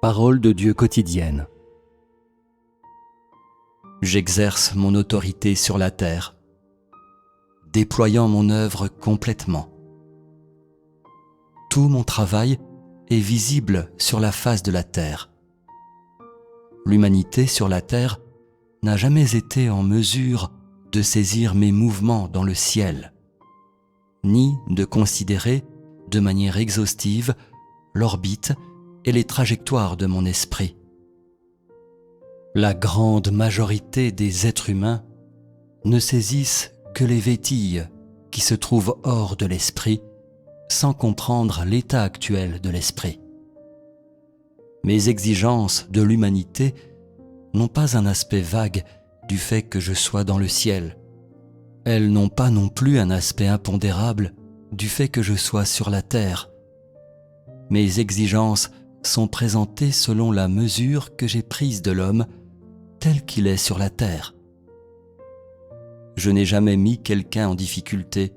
Parole de Dieu quotidienne. J'exerce mon autorité sur la terre, déployant mon œuvre complètement. Tout mon travail est visible sur la face de la terre. L'humanité sur la terre n'a jamais été en mesure de saisir mes mouvements dans le ciel, ni de considérer de manière exhaustive l'orbite et les trajectoires de mon esprit. La grande majorité des êtres humains ne saisissent que les vétilles qui se trouvent hors de l'esprit sans comprendre l'état actuel de l'esprit. Mes exigences de l'humanité n'ont pas un aspect vague du fait que je sois dans le ciel. Elles n'ont pas non plus un aspect impondérable du fait que je sois sur la terre. Mes exigences sont présentées selon la mesure que j'ai prise de l'homme tel qu'il est sur la terre. Je n'ai jamais mis quelqu'un en difficulté,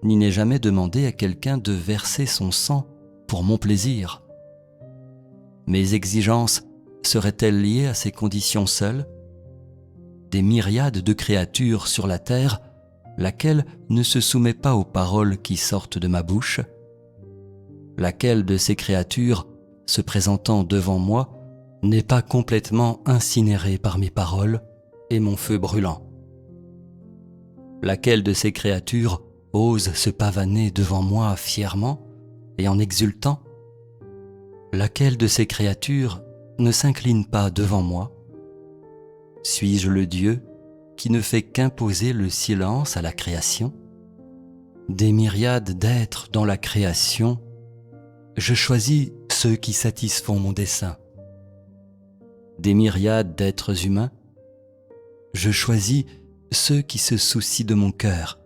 ni n'ai jamais demandé à quelqu'un de verser son sang pour mon plaisir. Mes exigences seraient-elles liées à ces conditions seules ? Des myriades de créatures sur la terre, laquelle ne se soumet pas aux paroles qui sortent de ma bouche ? Laquelle de ces créatures, se présentant devant moi, n'est pas complètement incinérée par mes paroles et mon feu brûlant ? Laquelle de ces créatures ose se pavaner devant moi fièrement et en exultant ? Laquelle de ces créatures ne s'incline pas devant moi ? Suis-je le Dieu qui ne fait qu'imposer le silence à la création ? Des myriades d'êtres dans la création, je choisis ceux qui satisfont mon dessein. Des myriades d'êtres humains, je choisis ceux qui se soucient de mon cœur.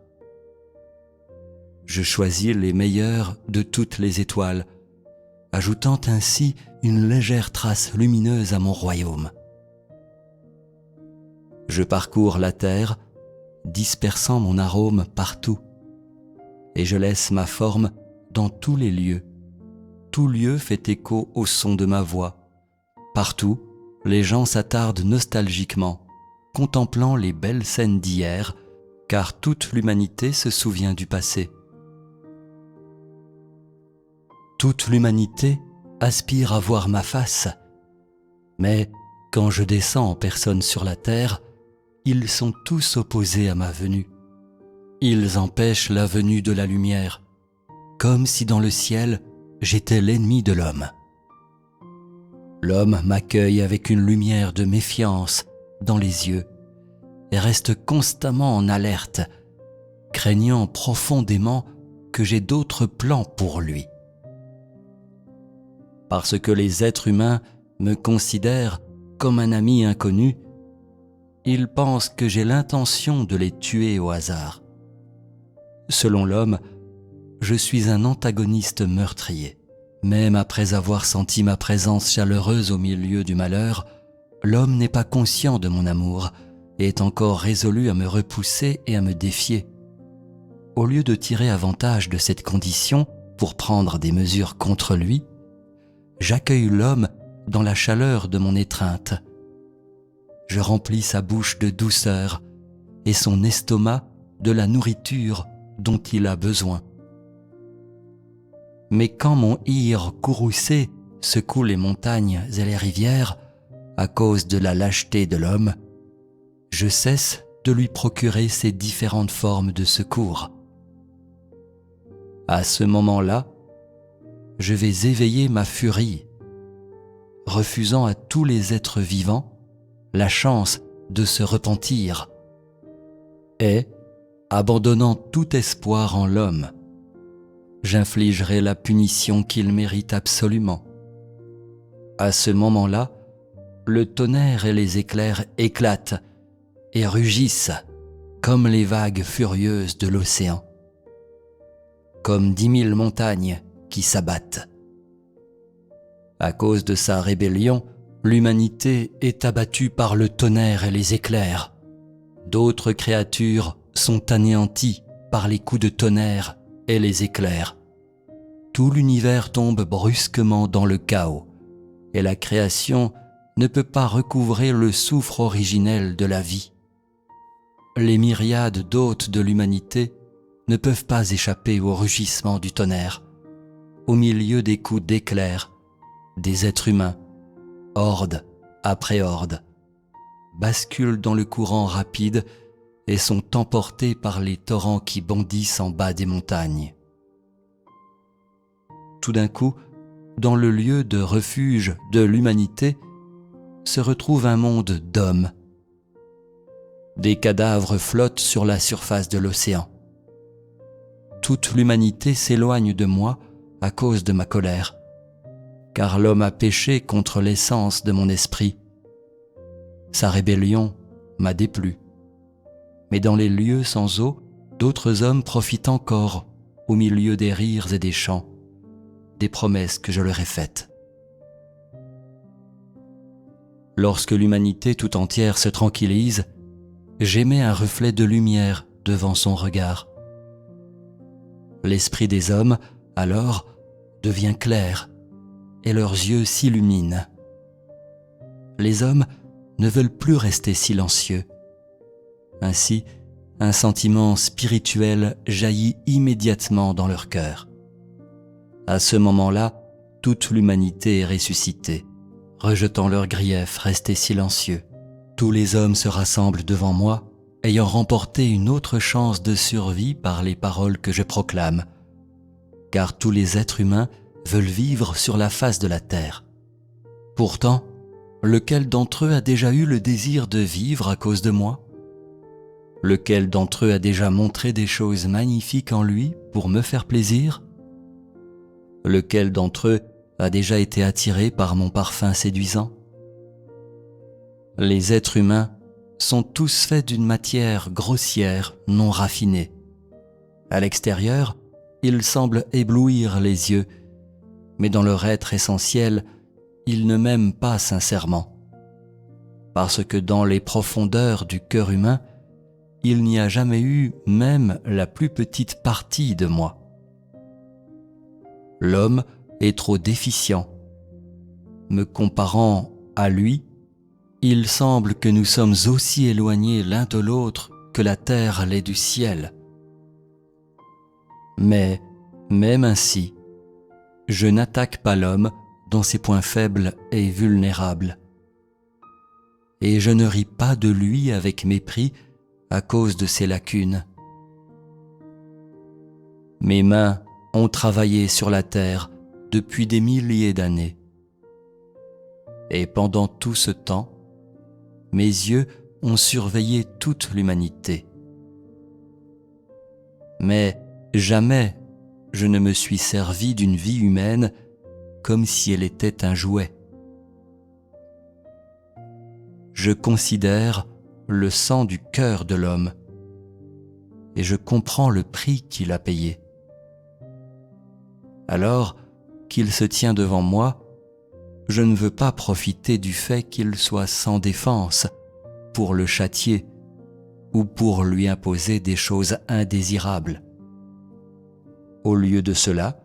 Je choisis les meilleurs de toutes les étoiles, ajoutant ainsi une légère trace lumineuse à mon royaume. Je parcours la terre, dispersant mon arôme partout, et je laisse ma forme dans tous les lieux. Tout lieu fait écho au son de ma voix. Partout, les gens s'attardent nostalgiquement, contemplant les belles scènes d'hier, car toute l'humanité se souvient du passé. Toute l'humanité aspire à voir ma face, mais quand je descends en personne sur la terre, ils sont tous opposés à ma venue. Ils empêchent la venue de la lumière, comme si dans le ciel, j'étais l'ennemi de l'homme. L'homme m'accueille avec une lumière de méfiance dans les yeux et reste constamment en alerte, craignant profondément que j'ai d'autres plans pour lui. Parce que les êtres humains me considèrent comme un ami inconnu, ils pensent que j'ai l'intention de les tuer au hasard. Selon l'homme, je suis un antagoniste meurtrier. Même après avoir senti ma présence chaleureuse au milieu du malheur, l'homme n'est pas conscient de mon amour et est encore résolu à me repousser et à me défier. Au lieu de tirer avantage de cette condition pour prendre des mesures contre lui, j'accueille l'homme dans la chaleur de mon étreinte. Je remplis sa bouche de douceur et son estomac de la nourriture dont il a besoin. Mais quand mon hire courroucé secoue les montagnes et les rivières à cause de la lâcheté de l'homme, je cesse de lui procurer ces différentes formes de secours. À ce moment-là, je vais éveiller ma furie, refusant à tous les êtres vivants la chance de se repentir et, abandonnant tout espoir en l'homme, j'infligerai la punition qu'il mérite absolument. À ce moment-là, le tonnerre et les éclairs éclatent et rugissent comme les vagues furieuses de l'océan, comme 10 000 montagnes qui s'abattent. À cause de sa rébellion, l'humanité est abattue par le tonnerre et les éclairs. D'autres créatures sont anéanties par les coups de tonnerre et les éclairs. Tout l'univers tombe brusquement dans le chaos et la création ne peut pas recouvrer le souffle originel de la vie. Les myriades d'hôtes de l'humanité ne peuvent pas échapper au rugissement du tonnerre, au milieu des coups d'éclairs des êtres humains, horde après horde, basculent dans le courant rapide et sont emportés par les torrents qui bondissent en bas des montagnes. Tout d'un coup, dans le lieu de refuge de l'humanité, se retrouve un monde d'hommes. Des cadavres flottent sur la surface de l'océan. Toute l'humanité s'éloigne de moi à cause de ma colère, car l'homme a péché contre l'essence de mon esprit. Sa rébellion m'a déplu. Mais dans les lieux sans eau, d'autres hommes profitent encore, au milieu des rires et des chants, des promesses que je leur ai faites. Lorsque l'humanité tout entière se tranquillise, j'émets un reflet de lumière devant son regard. L'esprit des hommes, alors, devient clair et leurs yeux s'illuminent. Les hommes ne veulent plus rester silencieux. Ainsi, un sentiment spirituel jaillit immédiatement dans leur cœur. À ce moment-là, toute l'humanité est ressuscitée, rejetant leurs griefs restés silencieux. Tous les hommes se rassemblent devant moi, ayant remporté une autre chance de survie par les paroles que je proclame, car tous les êtres humains veulent vivre sur la face de la terre. Pourtant, lequel d'entre eux a déjà eu le désir de vivre à cause de moi ? Lequel d'entre eux a déjà montré des choses magnifiques en lui pour me faire plaisir ? Lequel d'entre eux a déjà été attiré par mon parfum séduisant ? Les êtres humains sont tous faits d'une matière grossière, non raffinée. À l'extérieur, ils semblent éblouir les yeux, mais dans leur être essentiel, ils ne m'aiment pas sincèrement. Parce que dans les profondeurs du cœur humain, il n'y a jamais eu même la plus petite partie de moi. L'homme est trop déficient. Me comparant à lui, il semble que nous sommes aussi éloignés l'un de l'autre que la terre l'est du ciel. Mais, même ainsi, je n'attaque pas l'homme dans ses points faibles et vulnérables. Et je ne ris pas de lui avec mépris à cause de ses lacunes. Mes mains ont travaillé sur la terre depuis des milliers d'années. Et pendant tout ce temps, mes yeux ont surveillé toute l'humanité. Mais jamais je ne me suis servi d'une vie humaine comme si elle était un jouet. Je considère le sang du cœur de l'homme et je comprends le prix qu'il a payé. Alors qu'il se tient devant moi, je ne veux pas profiter du fait qu'il soit sans défense pour le châtier ou pour lui imposer des choses indésirables. Au lieu de cela,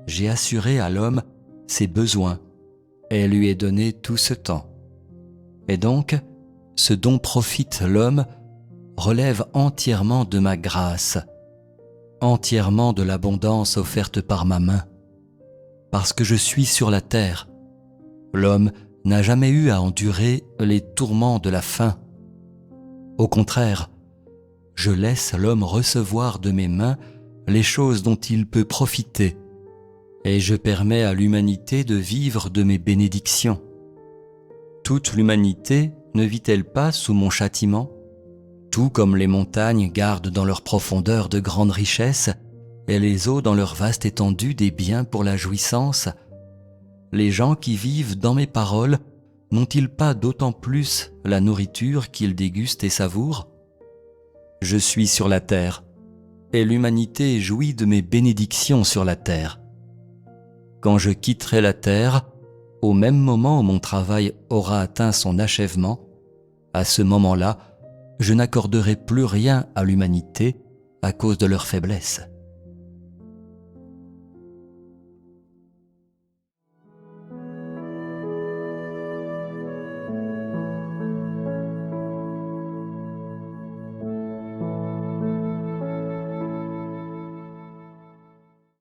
j'ai assuré à l'homme ses besoins et lui ai donné tout ce temps. Et donc, ce dont profite l'homme relève entièrement de ma grâce, entièrement de l'abondance offerte par ma main. Parce que je suis sur la terre, l'homme n'a jamais eu à endurer les tourments de la faim. Au contraire, je laisse l'homme recevoir de mes mains les choses dont il peut profiter, et je permets à l'humanité de vivre de mes bénédictions. Toute l'humanité ne vit-elle pas sous mon châtiment ? Tout comme les montagnes gardent dans leur profondeur de grandes richesses, et les eaux dans leur vaste étendue des biens pour la jouissance, les gens qui vivent dans mes paroles n'ont-ils pas d'autant plus la nourriture qu'ils dégustent et savourent ? Je suis sur la terre, et l'humanité jouit de mes bénédictions sur la terre. Quand je quitterai la terre, au même moment où mon travail aura atteint son achèvement, à ce moment-là, je n'accorderai plus rien à l'humanité à cause de leur faiblesse.